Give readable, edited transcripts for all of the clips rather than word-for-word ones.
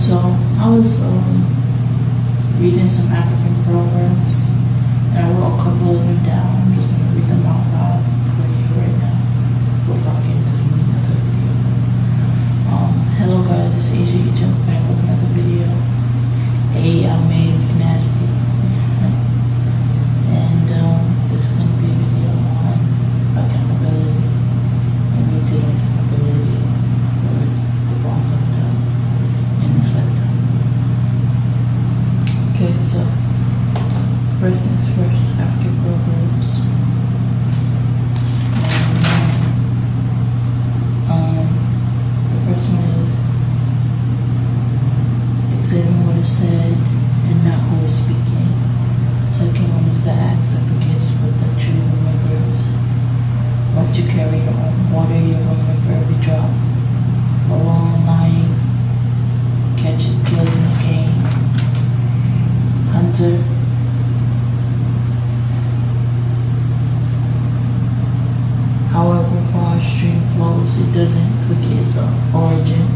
So I was reading some African proverbs, and I wrote a couple of them down. I'm just gonna read them out loud for you right now before I get into the meaning of the video. Hello guys, it's Asia Egypt back with another video. Hey, I made nasty, and this is gonna be a video on accountability and me taking accountability for the wrongs I've done in this lifetime. Okay, so first things first, African proverbs. And, the first one is examine what is said and not who is speaking. Second one is the axe that forgets but the true remembers. Once you carry your own water, you remember every drop. A long lying, catch it, kills in the game. Hunter. However far a stream flows, it doesn't forget its origin.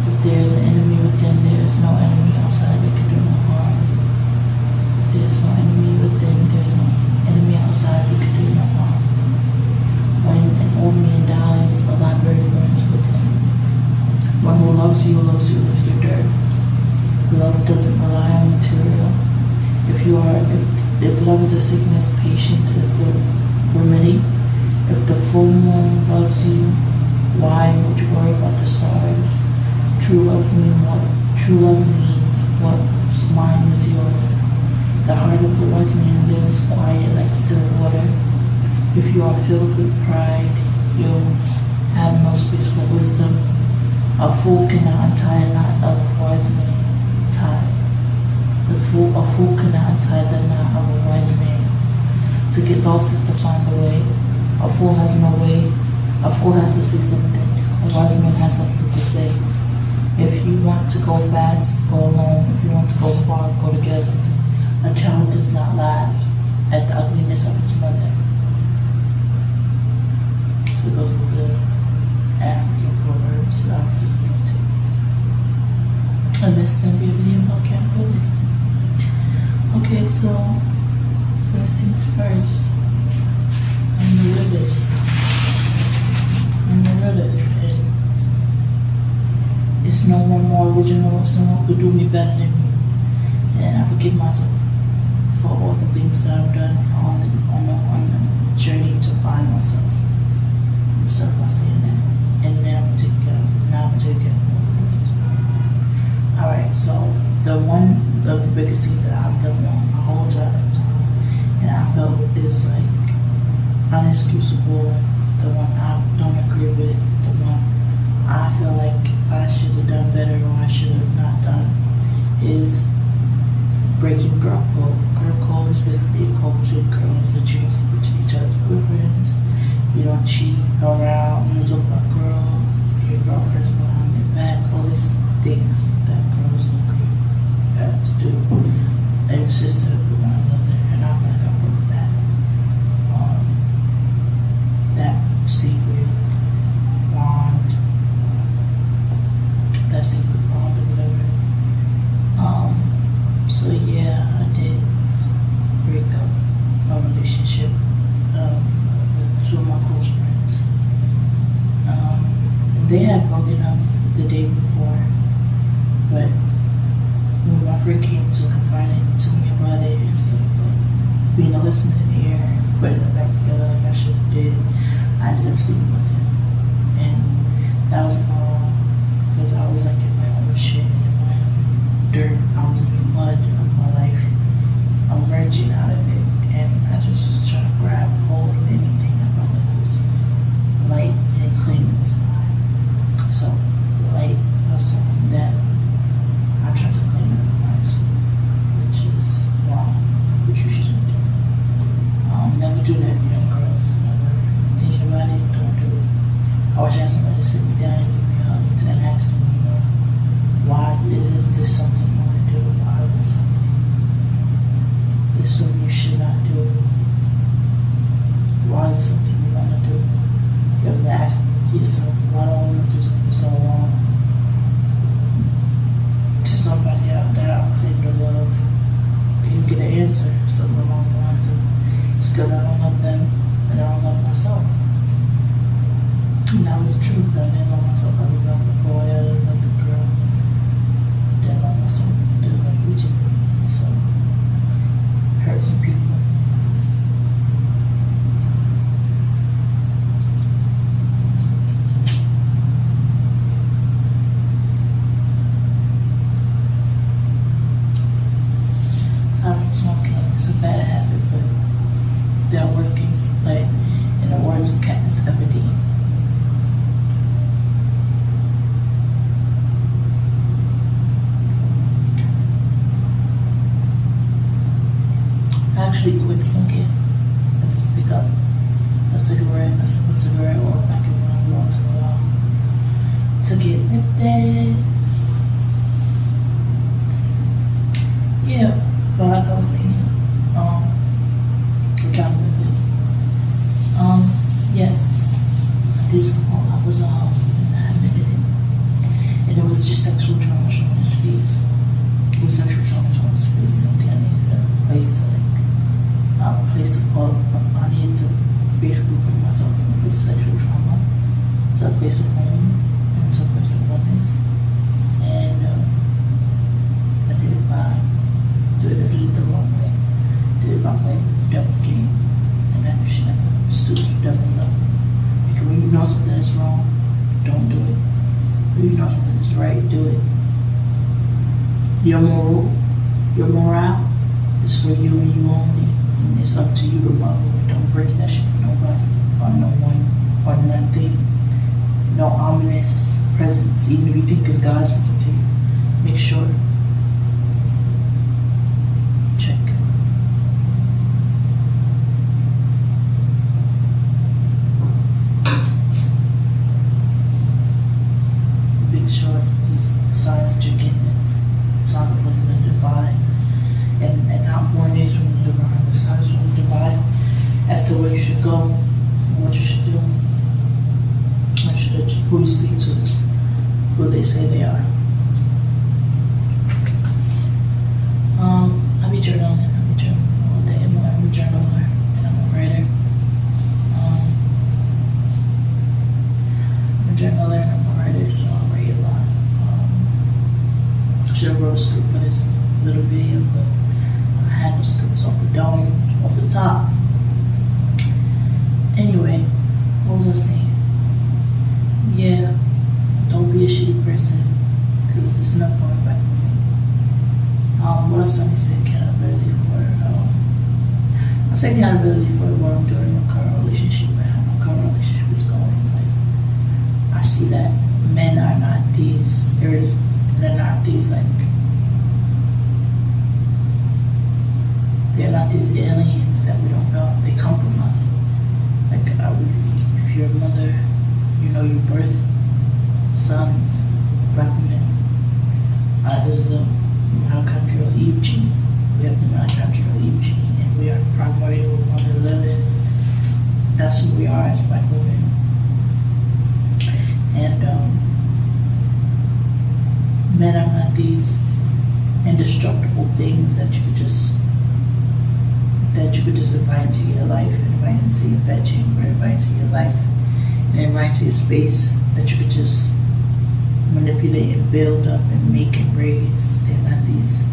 If there is an enemy within, there is no enemy outside that can do no harm. If there is no enemy within, there is no enemy outside that can do no harm. When an old man dies, a library burns with him. One who loves you with your dirt. Love doesn't rely on material. If love is a sickness, patience is the remedy. If the full moon loves you, why would you worry about the stars? True love means what's mine is yours. The heart of a wise man lives quiet like still water. If you are filled with pride, you'll have no space for wisdom. A fool cannot untie a knot of a wise man tie. A fool cannot untie the knot of a wise man. To get lost is to find the way. A fool has no way. A fool has to say something. A wise man has something to say. If you want to go fast, go alone. If you want to go far, go together. A child does not laugh at the ugliness of its mother. So those are the African proverbs that I was listening to. And this is going to be a video about accountability. Okay, so first things first. I'm the realist. And it's no one more original, it's no one could do me better than me. And I forgive myself for all the things that I've done on the journey to find myself. So by saying that. And then I'm gonna take care of it. Alright, so one of the biggest things that I've done wrong my whole entire time, and I felt is like unexcusable, the one I don't agree with, the one I feel like I should have done better or I should have not done, is breaking girl code. Girl code is basically a code to girls that you don't sleep with each other's boyfriends, you don't cheat around, you don't talk about your girlfriends behind their back, all these things that girls agree to do and sisterhood with one another, and I feel like I broke that. That secret bond or whatever. So yeah, I did break up a relationship with two of my close friends. They had broken up the day before, but when my friend came to confide it to me about it, instead of being a listening ear and putting it back together like I should have did, I ended up sleeping with him. And that was my wrong, because I was like in my own shit and in my own dirt. I was in the mud of my life. I'm merging out of it, and I just try to grab hold of anything I felt like was light and clean in this time. So the light was something that I tried to clean up myself, which is wrong, which you shouldn't do. Never do that, young girls. Never thinking about it, don't do it. I wish I had somebody to sit me down and give me a hug and ask me, why is this something you want to do? Why is this something? This is something you should not do. Why is this something you want to do? If you have to ask yourself, why do I want to do something so wrong? this I was I admitted it. And it was just sexual trauma showing his face. It was sexual trauma showing his face, and I needed a place to a place to call. I needed to basically bring myself from a place of sexual trauma to a place of home and to a place of wellness. And I did it by did it the wrong way. Did it by playing the devil's game, and that should never stood to the devil's level. Because when you know something is wrong, don't do it. When you know something is right, do it. Your morale is for you and you only, and it's up to you to follow it. Don't break that shit for nobody or no one or nothing. No ominous presence, even if you think it's God speaking to you. Make sure. Check. Make sure these signs that you're getting is signs of looking at the divine and not born is from the divine, the signs from the divine as to where you should go, what you should do. Make sure that who you speak to is who they say they are. I be journaling all day. I'm a journaler and I'm a writer. I'm a journaler and I'm a writer, so I write a lot. I should have wrote a script for this little video, but I had no scripts off the dome, off the top. Anyway, what was I saying? Yeah, don't be a shitty person, because it's not coming back for me. What else I need to say accountability for? I say accountability for what I'm doing in my current relationship, and how my current relationship is going. Like, I see that men are not these, they're not these aliens that we don't know. They come from us. Like, if you're a mother, you know you birth sons, black men. There's the mitochondrial Eve gene. We have the mitochondrial Eve gene, and we are primordial mother living. That's who we are as black women. And men are not these indestructible things that you could just invite into your life, invite into your bedroom, or invite into your life, and invite into your space that you could just manipulate and build up and make and raise. They're not these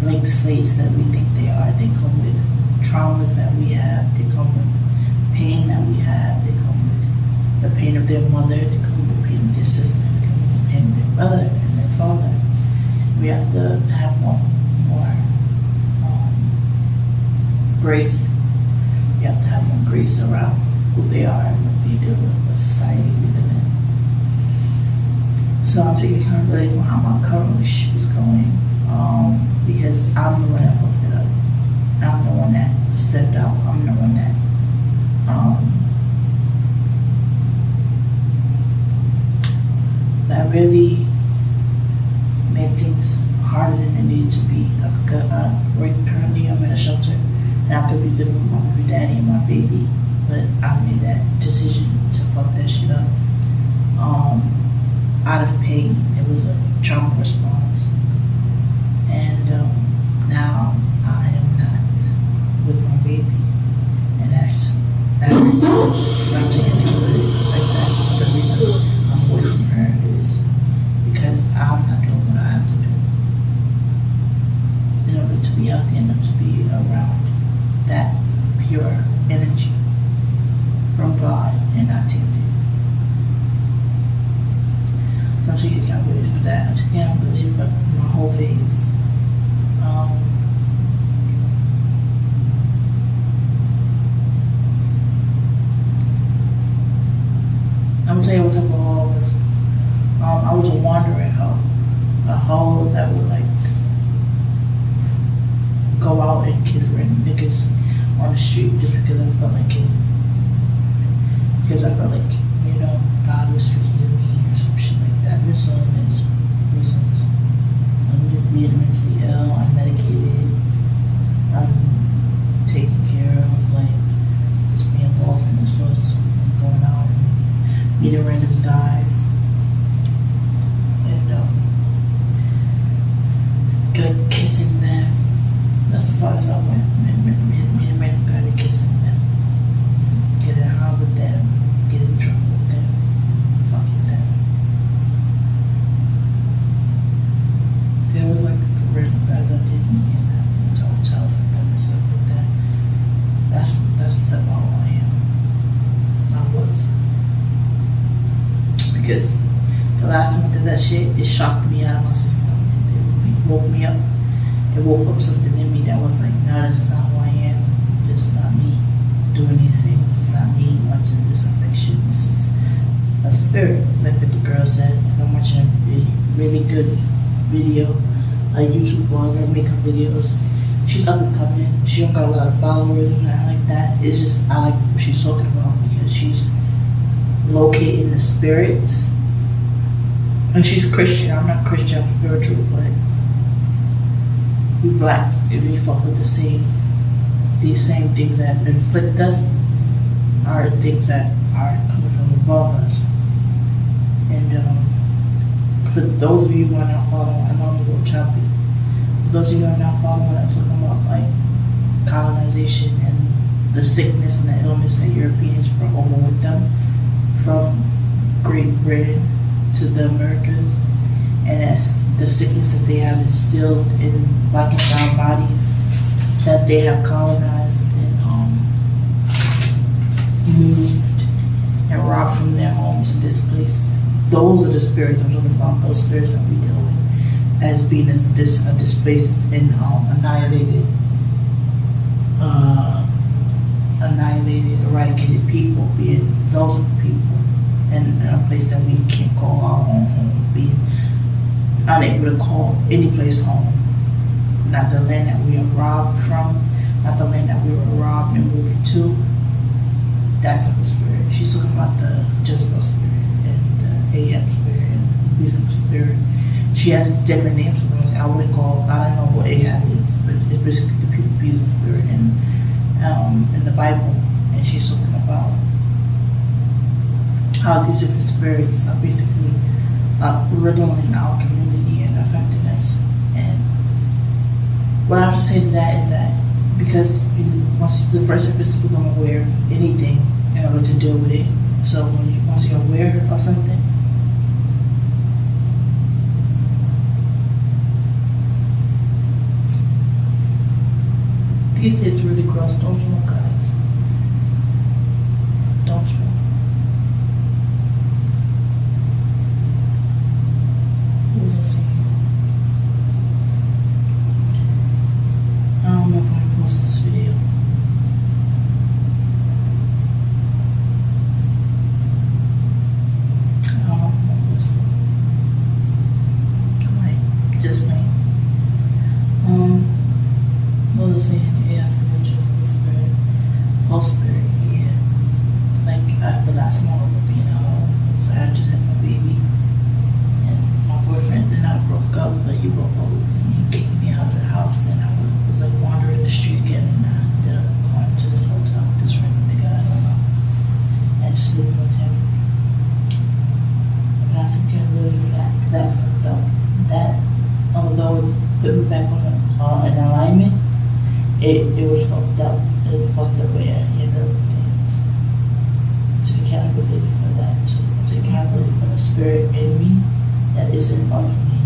blank slates that we think they are. They come with traumas that we have. They come with pain that we have. They come with the pain of their mother. They come with the pain of their sister. They come with the pain of their brother and their father. We have to have more grace. You have to have more grace around who they are and what they do and what society we live in. So I'm taking accountability for how my current relationship is going, because I'm the one that fucked it up. I'm the one that stepped out. I'm the one that really made things harder than they needed to be. Right currently I'm in a shelter, and I could be living with my baby daddy and my baby, but I made that decision to fuck that shit up. Out of pain. It was a trauma response. And now I am not with my baby. And that hurts. I'm taking it like that. The reason I'm away from her is because I'm not doing what I have to do in order to be healthy enough to be around that pure energy from God and not tainted. So I'm taking accountability for that. I'm taking accountability for my whole phase. I'm gonna tell you what type of hoe I was. I was a wandering hoe. A hoe that would like go out and kiss random niggas on the street just because I felt like it. Because I felt like, God was speaking to me or some shit like that. There's no reasons. I'm being mentally ill, I'm medicated, I'm taken care of, like just being lost in the source, going out meeting random guys, and kissing them. That's the farthest I went. Meeting random guys and kissing them, getting high with them, getting drunk with them, fucking them. There was like random guys I didn't meet in that hotels and stuff like that. That's the all I am. I was. Because the last time I did that shit, it shocked me out of my system. It woke me up. It woke up something in me that was like, no, this is not who I am. This is not me doing these things. It's not me watching this affection. This is a spirit. Like the girl said, I'm watching a really good video, a YouTube blogger making videos. She's up and coming. She don't got a lot of followers and nothing like that. It's just, I like what she's talking about because she's locating the spirits. And she's Christian. I'm not Christian, I'm spiritual, but we black and we fuck with these same things that inflict us are things that are coming from above us. And for those of you who are not following, I know I'm a little choppy. For those of you who are not following, I'm talking about like colonization and the sickness and the illness that Europeans brought over with them from Great Britain to the Americas, and that's the sickness that they have instilled in black and brown bodies that they have colonized and moved and robbed from their homes and displaced. Those are the spirits I'm talking about. Those spirits that we deal with as being displaced and annihilated, eradicated people, being those are the people in a place that we can't call our own home, being unable to call any place home. Not the land that we are robbed from, not the land that we were robbed and moved to. That's the spirit. She's talking about the Jezebel spirit and the Ahab spirit and Bezalel spirit. She has different names for them. I don't know what Ahab is, but it's basically the Bezalel spirit in the Bible. And she's talking about how these different spirits are basically riddling our community and affecting us. And what I have to say to that is that because once the first step is to become aware of anything in order to deal with it. So once you're aware of something, these days really gross. Don't smoke, guys. Don't smoke. What was I saying? I don't know if I'm gonna post this video. I don't know if I'm gonna post it. I might. Just might. What was I saying? Yeah, spiritual spirit. Whole spirit, yeah. Like the last time I was up, I just had my baby. And my boyfriend and I broke up, but he broke up with me and kicked me out of the house, and I was like wandering the street again, and I ended up going to this hotel with this random nigga I don't know, and just living with him. And I said, can't really do that, because that fucked up. That, although it put me back on an alignment, it was fucked up. It was a fucked up way I handled things. To accountability for that, to accountability for the spirit in me that isn't of me.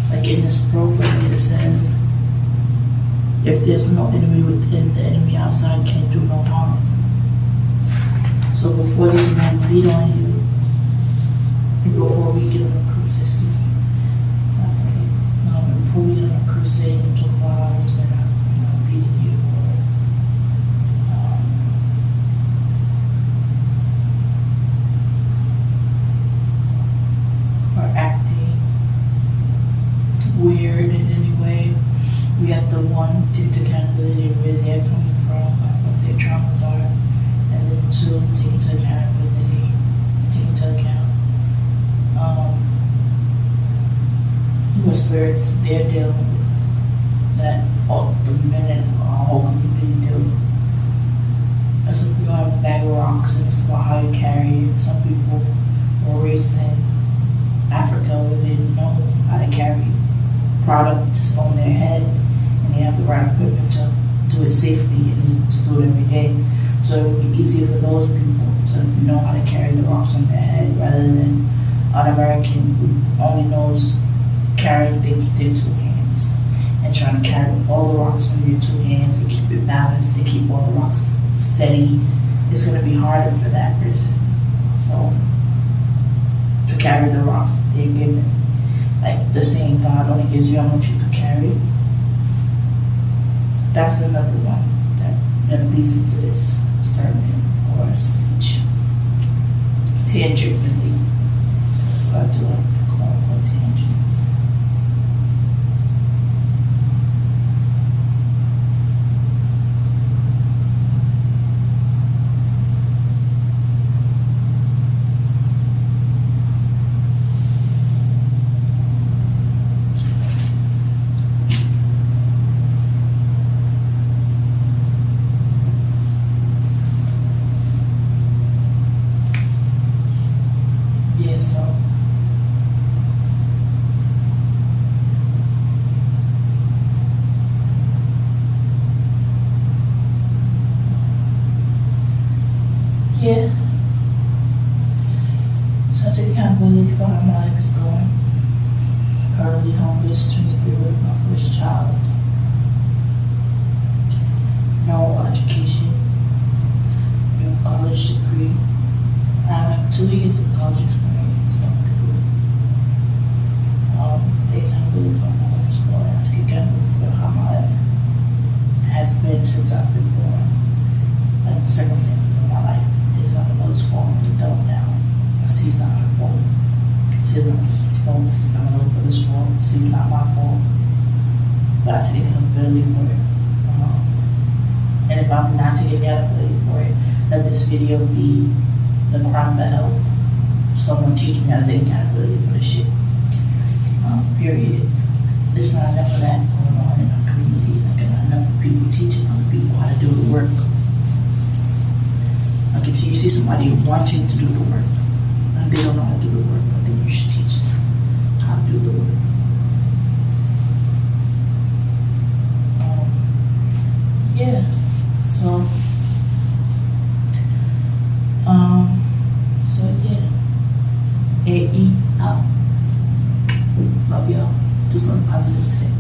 Like in this program, it says, if there's no enemy within, the enemy outside can't do no harm. So before these men beat on you, and before we get on a crusade, excuse me, before we get on a crusade and talk about how this men are beating you or acting weird in any way, we have to take accountability of where they're coming from, what their traumas are, and then two, take into accountability, take into account what spirits they're dealing with, that all the men in our whole community deal with. That's what we all have a bag of rocks. rocks, and it's about how you carry it. Some people were raised in Africa where they didn't know how to carry product just on their head, and they have the right equipment to do it safely and to do it every day. So it would be easier for those people to know how to carry the rocks on their head rather than an American who only knows carrying things with their two hands and trying to carry all the rocks in their two hands and keep it balanced and keep all the rocks steady. It's going to be harder for that person. So to carry the rocks that they're given, like the saying, God only gives you how much you can carry. That's another one that leads into this sermon or a speech. Tangentially. That's what I do. I call for tangents. Yeah, so yeah. So I take accountability for how my life is going. Currently homeless, 23 with my first child. No education. No college degree. I have 2 years of college experience. So take accountability for how my life is going. I take accountability for how my life has been since I've been born. Like the circumstances of my life. Is I'm a most form of adult now. She's not my fault. She's not his fault. She's not my little brother's fault. She's not my fault. But I take accountability for it. And if I'm not taking accountability for it, let this video be the cry for help. Someone teach me how to take accountability for this shit. Period. There's not enough of that going on in our community. Like not enough of people teaching other people how to do the work. Like if you see somebody wanting to do the work and they don't know how to do the work, but then you should teach them how to do the work. Yeah. So yeah. AE out. Love y'all. Do something positive today.